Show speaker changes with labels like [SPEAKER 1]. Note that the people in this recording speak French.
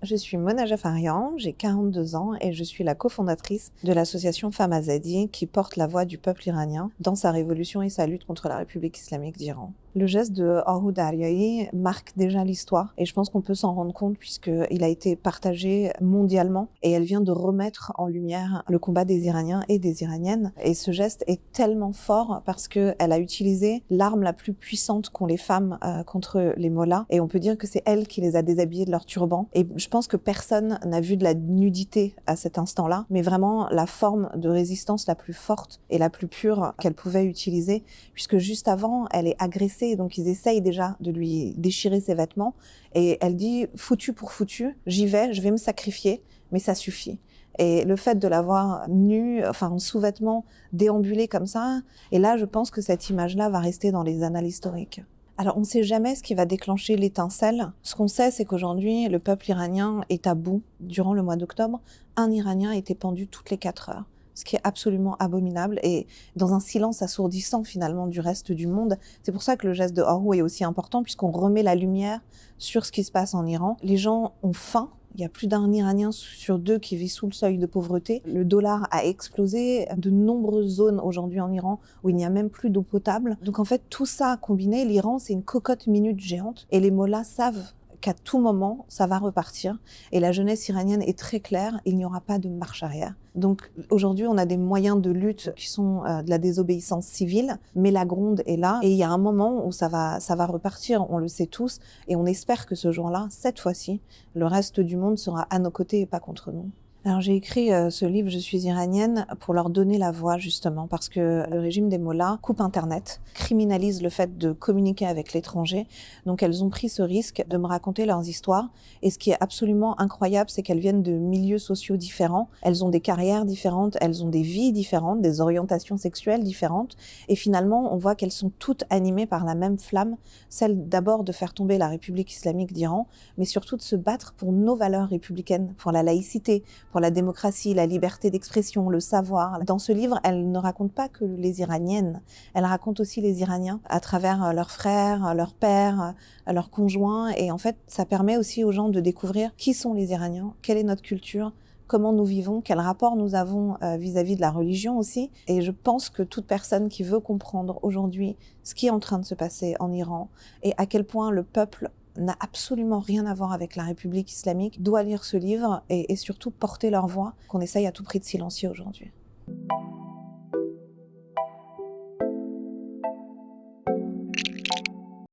[SPEAKER 1] Je suis Mona Jafarian, j'ai 42 ans et je suis la cofondatrice de l'association Femmes Azadi qui porte la voix du peuple iranien dans sa révolution et sa lutte contre la République islamique d'Iran. Le geste de Orhun Daryei marque déjà l'histoire et je pense qu'on peut s'en rendre compte puisqu'il a été partagé mondialement et elle vient de remettre en lumière le combat des Iraniens et des Iraniennes. Et ce geste est tellement fort parce qu'elle a utilisé l'arme la plus puissante qu'ont les femmes contre les mollahs et on peut dire que c'est elle qui les a déshabillés de leur turban. Et je pense que personne n'a vu de la nudité à cet instant-là, mais vraiment la forme de résistance la plus forte et la plus pure qu'elle pouvait utiliser, puisque juste avant, elle est agressée, donc ils essayent déjà de lui déchirer ses vêtements, et elle dit « foutu pour foutu, j'y vais, je vais me sacrifier, mais ça suffit ». Et le fait de la voir nue, enfin en sous-vêtements, déambulée comme ça, et là je pense que cette image-là va rester dans les annales historiques. Alors, on ne sait jamais ce qui va déclencher l'étincelle. Ce qu'on sait, c'est qu'aujourd'hui, le peuple iranien est à bout. Durant le mois d'octobre, un Iranien a été pendu toutes les 4 heures, ce qui est absolument abominable et dans un silence assourdissant finalement du reste du monde. C'est pour ça que le geste de Orhun est aussi important, puisqu'on remet la lumière sur ce qui se passe en Iran. Les gens ont faim. Il y a plus d'un Iranien sur 2 qui vit sous le seuil de pauvreté. Le dollar a explosé. De nombreuses zones aujourd'hui en Iran où il n'y a même plus d'eau potable. Donc en fait, tout ça combiné, l'Iran, c'est une cocotte minute géante. Et les mollahs savent qu'à tout moment, ça va repartir. Et la jeunesse iranienne est très claire, il n'y aura pas de marche arrière. Donc aujourd'hui, on a des moyens de lutte qui sont de la désobéissance civile, mais la gronde est là. Et il y a un moment où ça va repartir, on le sait tous. Et on espère que ce jour-là, cette fois-ci, le reste du monde sera à nos côtés et pas contre nous. Alors j'ai écrit ce livre « Je suis iranienne » pour leur donner la voix justement, parce que le régime des mollahs coupe Internet, criminalise le fait de communiquer avec l'étranger. Donc elles ont pris ce risque de me raconter leurs histoires. Et ce qui est absolument incroyable, c'est qu'elles viennent de milieux sociaux différents. Elles ont des carrières différentes, elles ont des vies différentes, des orientations sexuelles différentes. Et finalement, on voit qu'elles sont toutes animées par la même flamme, celle d'abord de faire tomber la République islamique d'Iran, mais surtout de se battre pour nos valeurs républicaines, pour la laïcité, pour la démocratie, la liberté d'expression, le savoir. Dans ce livre, elle ne raconte pas que les Iraniennes, elle raconte aussi les Iraniens à travers leurs frères, leurs pères, leurs conjoints. Et en fait, ça permet aussi aux gens de découvrir qui sont les Iraniens, quelle est notre culture, comment nous vivons, quel rapport nous avons vis-à-vis de la religion aussi. Et je pense que toute personne qui veut comprendre aujourd'hui ce qui est en train de se passer en Iran et à quel point le peuple n'a absolument rien à voir avec la République islamique, doit lire ce livre et surtout porter leur voix qu'on essaye à tout prix de silencier aujourd'hui.